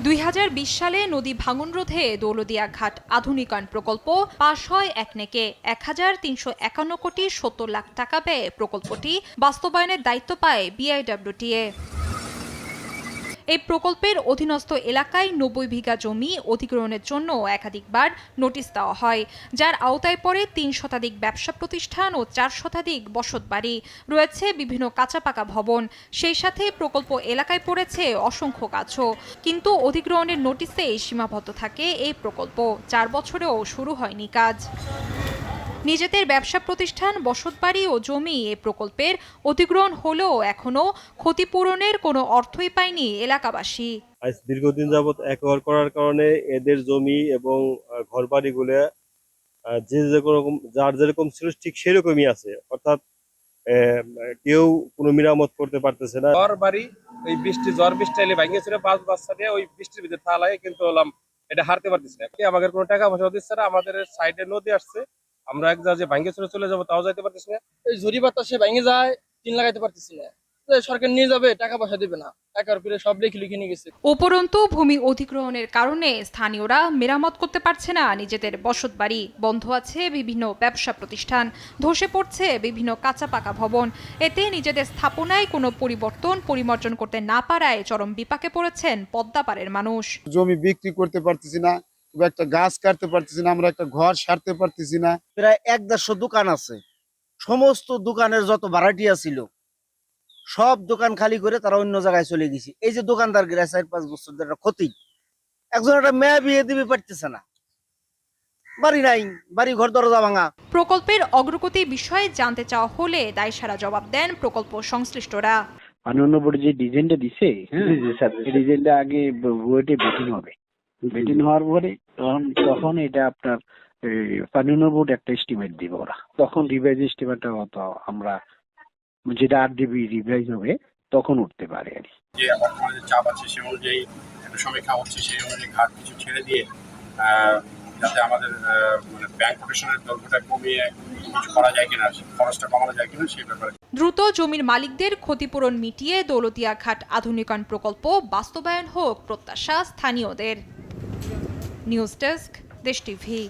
2020 সালে নদী ভাঙন রোধে দৌলতদিয়া ঘাট আধুনিকায়ন প্রকল্প পাশ হয় একনেকে 1351 কোটি 70 লাখ টাকা ব্যয়ে প্রকল্পটি বাস্তবায়নের দায়িত্ব পায় বিআইডব্লিউটিএ। এই প্রকল্পের অধীনস্থ এলাকায় 90 বিঘা জমি অধিগ্রহণের জন্য একাধিকবার নোটিশ দেওয়া হয়, যার আওতায় পড়ে 3 শতাধিক ব্যবসা প্রতিষ্ঠান ও 4 শতাধিক বসতবাড়ি, রয়েছে বিভিন্ন কাঁচাপাকা ভবন। সেই সাথে প্রকল্প এলাকায় পড়েছে অসংখ্য গাছও। কিন্তু অধিগ্রহণের নোটিশেই সীমাবদ্ধ থাকে এই প্রকল্প, 4 বছরেও শুরু হয়নি কাজ। নিজেদের ব্যবসা প্রতিষ্ঠান, বসতবাড়ি ও জমি এ প্রকল্পের অধিগ্রহণ হলেও এখনো ক্ষতিপূরণের কোনো অর্থই পায়নি এলাকাবাসী। আজ দীর্ঘদিন যাবৎ একবার করার কারণে এদের জমি এবং ঘরবাড়িগুলো যার যেরকম ছিল ঠিক সেরকমই আছে, অর্থাৎ কেউ কোনো মেরামত করতে পারতেছে না। ঘর বাড়ি ওই ঝড় বৃষ্টি এলে ভাঙিয়েছিল, 5 বাচ্চা নিয়ে ওই বৃষ্টির ভিতরে থালায় কিন্তু হলাম এটা হারতে পারতেছি না। আমাদের কোনো টাকা পয়সা দিচ্ছে না, আমাদের সাইডে নদী আসছে, আমরা এক জায়গায় ভাঙিয়ে চলে যাবো, তাও যাইতে পারতেছি না। এই ঝুড়ি বাতাসে ভেঙে যায়, টিন লাগাইতে পারতেছি না। সরকার নিয়ে যাবে, টাকা পয়সা দিবে না, টাকার উপরে সব লিখে নিয়ে গেছে। উপরন্তু ভূমি অধিগ্রহণের কারণে স্থানীয়রা মেরামত করতে পারছে না নিজেদের বসতবাড়ি, বন্ধ আছে বিভিন্ন ব্যবসা প্রতিষ্ঠান, ধসে পড়ছে বিভিন্ন কাঁচা পাকা ভবন। এতে নিজেদের স্থাপনায় কোনো পরিমার্জন করতে না পারায় চরম বিপাকে পড়েছেন পদ্মাপাড়ের মানুষ। জমি বিক্রি করতে পারতেছি না, একটা গাছ কাটতে পারতেছি না, আমরা একটা ঘর সারতে পারতেছি না। প্রায় 1-150 দোকান আছে, সমস্ত দোকানের যত ভাড়াটিয়া ছিল সব দোকান খালি করে তারা অন্য জায়গায় চলে গেছে। এই যে দোকানদার গিরা 4-5 বছর ধরে ক্ষতি, একজন একটা মেয়ে বিয়ে দিবে পারতেছে না, বাড়ি নাই, বাড়ি ঘর দরজা ভাঙা। প্রকল্পের অগ্রগতি বিষয়ে জানতে চাওয়া হলে দায়সারা জবাব দেন প্রকল্প সংশ্লিষ্টরা। পানীয় বোর্ড যে ডিজাইনটা দিছে, ডিজাইনটা আগে বুয়েটে বেটিং হবে, বেটিং হওয়ার পরে তখন এটা আপনার পানীয় বোর্ড একটা এস্টিমেট দিবে, ওরা তখন রিভাইজ এস্টিমেটটা হতো, আমরা যেটা RDB রিভাইজ হবে তখন উঠতে পারে আর কি। যে বর্তমানে চাপ আছে সে অনুযায়ী একটা সমীক্ষা হচ্ছে, সেই অনুযায়ী ঘাট কিছু ছেড়ে দিয়ে যাতে আমাদের মানে ব্যাংক প্রফেশনের দৈর্ঘ্যটা কমিয়ে কিছু করা যায় কিনা, খরচটা কমানো যায় কিনা সেই ব্যাপারে। দ্রুত জমির মালিকদের ক্ষতিপূরণ মিটিয়ে দৌলতদিয়া ঘাট আধুনিকায়ন প্রকল্প বাস্তবায়ন হোক প্রত্যাশা স্থানীয়দের। নিউজ ডেস্ক, দেশ টিভি।